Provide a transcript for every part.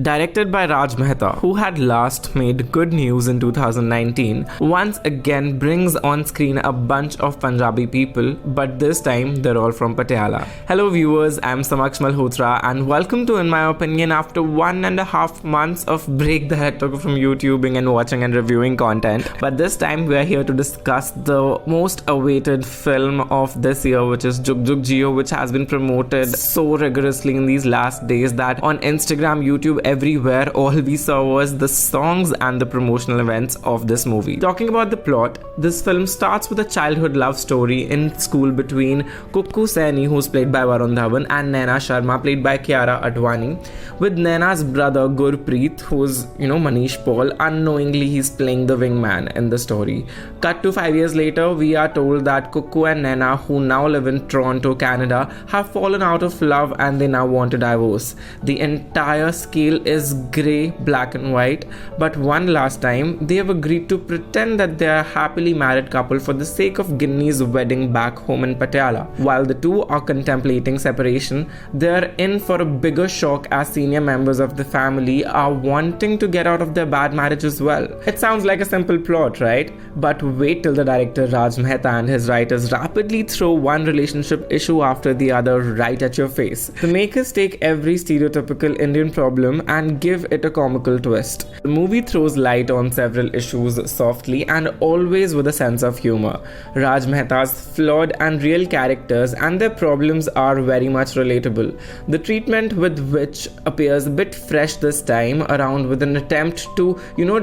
Directed by Raj Mehta, who had last made Good News in 2019, once again brings on screen a bunch of Punjabi people, but this time they're all from Patiala. Hello viewers, I'm Samaksh Malhotra and welcome to In My Opinion. After 1.5 months of break that I took from YouTubing and watching and reviewing content, but this time we're here to discuss the most awaited film of this year, which is Jug Jug Jio, which has been promoted so rigorously in these last days that on Instagram, YouTube, everywhere, all we saw was the songs and the promotional events of this movie. Talking about the plot, this film starts with a childhood love story in school between Kukku Saini, who's played by Varun Dhawan, and Naina Sharma, played by Kiara Advani, with Naina's brother Gurpreet, who's Manish Paul. Unknowingly, he's playing the wingman in the story. Cut to 5 years later, we are told that Kukku and Naina, who now live in Toronto, Canada, have fallen out of love and they now want to divorce. The entire scale is grey, black and white, but one last time they have agreed to pretend that they are a happily married couple for the sake of Ginny's wedding back home in Patiala. While the two are contemplating separation, they are in for a bigger shock as senior members of the family are wanting to get out of their bad marriage as well. It sounds like a simple plot, right? But wait till the director Raj Mehta and his writers rapidly throw one relationship issue after the other right at your face. The makers take every stereotypical Indian problem and give it a comical twist. The movie throws light on several issues softly and always with a sense of humor. Raj Mehta's flawed and real characters and their problems are very much relatable. The treatment with which appears a bit fresh this time around, with an attempt to,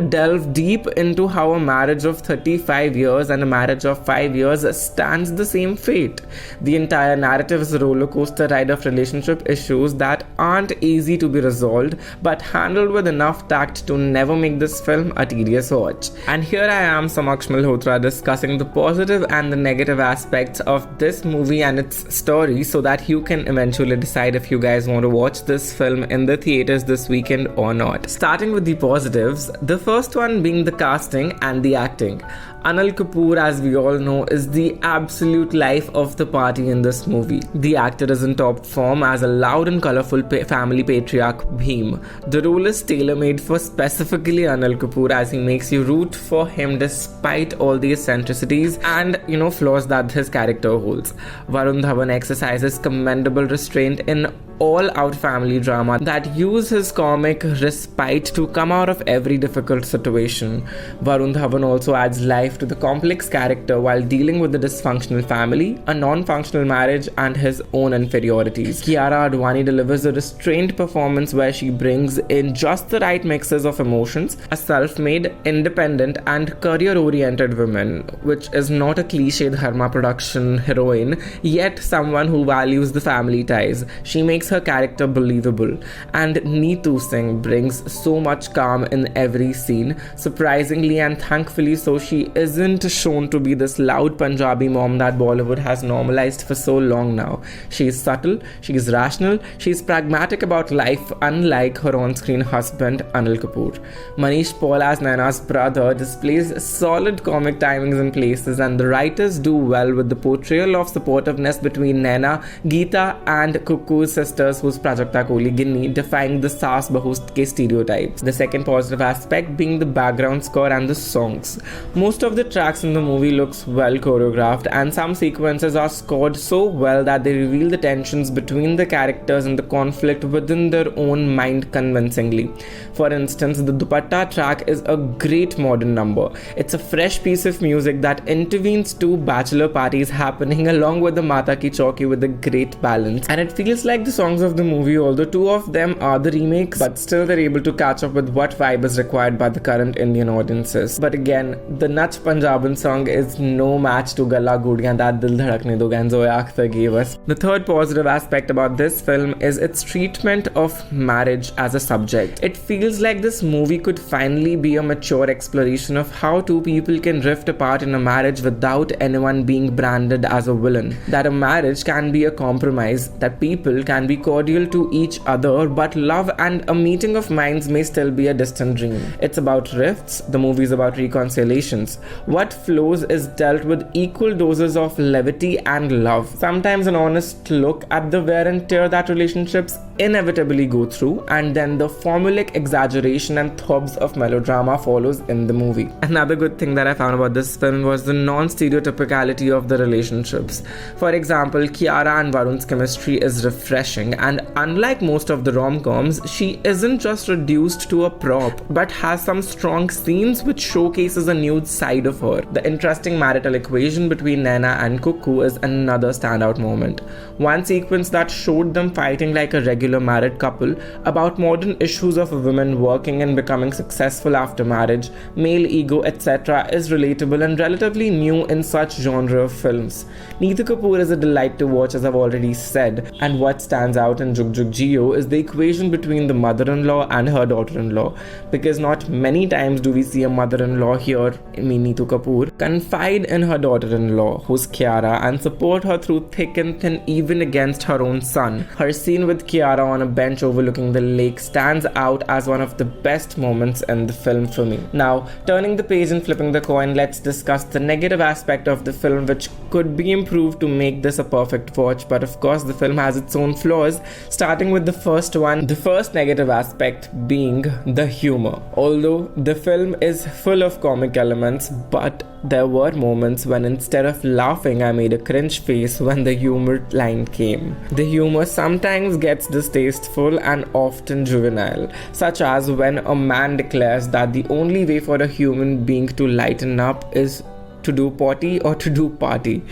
delve deep into how a marriage of 35 years and a marriage of 5 years stands the same fate. The entire narrative is a roller coaster ride of relationship issues that aren't easy to be resolved, but handled with enough tact to never make this film a tedious watch. And here I am, Samaksh Malhotra, discussing the positive and the negative aspects of this movie and its story, so that you can eventually decide if you guys want to watch this film in the theaters this weekend or not. Starting with the positives, the first one being the casting and the acting. Anil Kapoor, as we all know, is the absolute life of the party in this movie. The actor is in top form as a loud and colourful family patriarch Bheem. The role is tailor-made for specifically Anil Kapoor, as he makes you root for him despite all the eccentricities and flaws that his character holds. Varun Dhawan exercises commendable restraint in all-out family drama that use his comic respite to come out of every difficult situation. Varun Dhawan also adds life to the complex character while dealing with the dysfunctional family, a non-functional marriage, and his own inferiorities. Kiara Advani delivers a restrained performance where she brings in just the right mixes of emotions, a self-made, independent, and career-oriented woman, which is not a cliched Dharma production heroine, yet someone who values the family ties. She makes her character believable, and Neetu Singh brings so much calm in every scene. Surprisingly and thankfully so, she isn't shown to be this loud Punjabi mom that Bollywood has normalized for so long now. She is subtle, she is rational, she is pragmatic about life, unlike her on-screen husband Anil Kapoor. Manish Paul as Naina's brother displays solid comic timings in places, and the writers do well with the portrayal of supportiveness between Naina, Geeta, and Kukku's sister, who's Prajakta Koli Ginny, defying the Saas Bahu ke stereotypes. The second positive aspect being the background score and the songs. Most of the tracks in the movie looks well choreographed, and some sequences are scored so well that they reveal the tensions between the characters and the conflict within their own mind convincingly. For instance, the Dupatta track is a great modern number. It's a fresh piece of music that intervenes two bachelor parties happening along with the Mata Ki Chauki with a great balance, and it feels like the songs of the movie, although two of them are the remakes, but still they're able to catch up with what vibe is required by the current Indian audiences. But again, the Nach Punjaban song is no match to Galla Goodiyan that Dil Dhadakne Do and Zoya Akhtar gave us. The third positive aspect about this film is its treatment of marriage as a subject. It feels like this movie could finally be a mature exploration of how two people can drift apart in a marriage without anyone being branded as a villain. That a marriage can be a compromise, that people can be be cordial to each other, but love and a meeting of minds may still be a distant dream. It's about rifts, the movie is about reconciliations. What flows is dealt with equal doses of levity and love. Sometimes an honest look at the wear and tear that relationships inevitably go through, and then the formulaic exaggeration and throbs of melodrama follows in the movie. Another good thing that I found about this film was the non-stereotypicality of the relationships. For example, Kiara and Varun's chemistry is refreshing, and unlike most of the rom-coms, she isn't just reduced to a prop, but has some strong scenes which showcases a new side of her. The interesting marital equation between Naina and Cuckoo is another standout moment. One sequence that showed them fighting like a regular married couple about modern issues of women working and becoming successful after marriage, male ego, etc. is relatable and relatively new in such genre of films. Neetu Kapoor is a delight to watch, as I've already said, and what stands out in Jug Jug Jio is the equation between the mother-in-law and her daughter-in-law, because not many times do we see a mother-in-law here, Neetu Kapoor, confide in her daughter-in-law, who's Kiara, and support her through thick and thin even against her own son. Her scene with Kiara on a bench overlooking the lake stands out as one of the best moments in the film for me. Now, turning the page and flipping the coin, let's discuss the negative aspect of the film which could be improved to make this a perfect watch, but of course the film has its own flaws, starting with the first one. The first negative aspect being the humor. Although the film is full of comic elements, but there were moments when instead of laughing, I made a cringe face when the humor line came. The humor sometimes gets distasteful and often juvenile, such as when a man declares that the only way for a human being to lighten up is to do potty or to do party,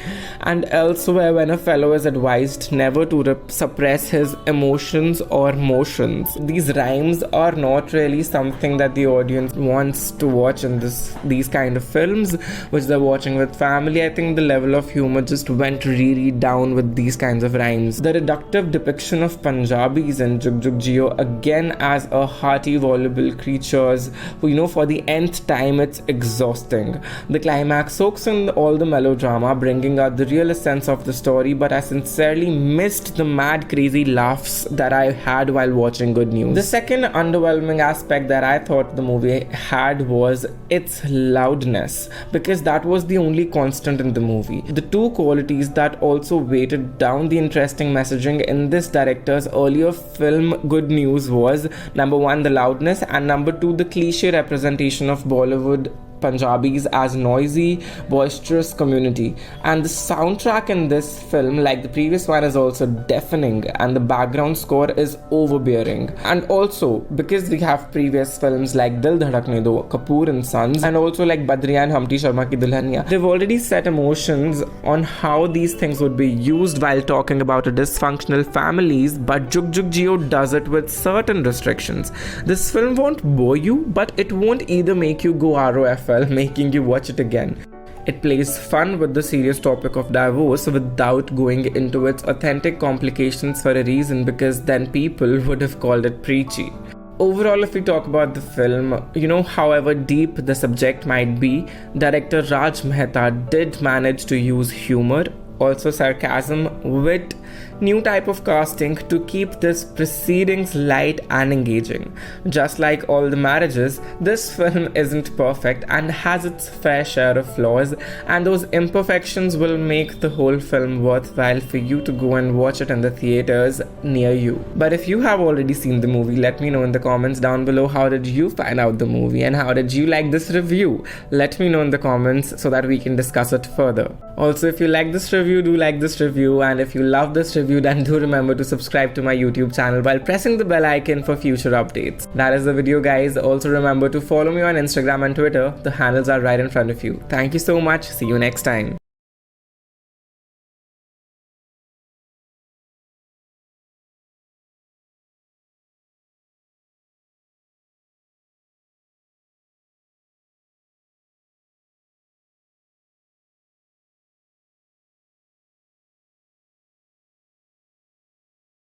and elsewhere when a fellow is advised never to suppress his emotions or motions. These rhymes are not really something that the audience wants to watch in these kind of films which they're watching with family. I think the level of humor just went really down with these kinds of rhymes. The reductive depiction of Punjabis in Jug Jug Jio, again as a hearty, voluble creatures who, for the nth time, it's exhausting. The climax soaks in all the melodrama, bringing out the real essence of the story, but I sincerely missed the mad crazy laughs that I had while watching Good News. The second underwhelming aspect that I thought the movie had was its loudness, because that was the only constant in the movie. The two qualities that also weighted down the interesting messaging in this director's earlier film Good News was, number one, the loudness, and number two, the cliche representation of Bollywood Punjabis as noisy, boisterous community. And the soundtrack in this film, like the previous one, is also deafening, and the background score is overbearing. And also, because we have previous films like Dil Dhadakne Do, Kapoor and Sons, and also like Badriya and Humpty Sharma Ki Dulhania, they've already set emotions on how these things would be used while talking about a dysfunctional families, but Jug Jug Jio does it with certain restrictions. This film won't bore you, but it won't either make you go ROFL, making you watch it again. It plays fun with the serious topic of divorce without going into its authentic complications for a reason, because then people would have called it preachy. Overall, if we talk about the film, however deep the subject might be, director Raj Mehta did manage to use humor, also sarcasm, wit, new type of casting to keep this proceedings light and engaging. Just like all the marriages, this film isn't perfect and has its fair share of flaws, and those imperfections will make the whole film worthwhile for you to go and watch it in the theaters near you. But if you have already seen the movie, let me know in the comments down below, how did you find out the movie and how did you like this review? Let me know in the comments so that we can discuss it further. Also, if you like this review, do like this review, and if you love this review, then do remember to subscribe to my YouTube channel while pressing the bell icon for future updates. That is the video, guys. Also remember to follow me on Instagram and Twitter. The handles are right in front of you. Thank you so much. See you next time.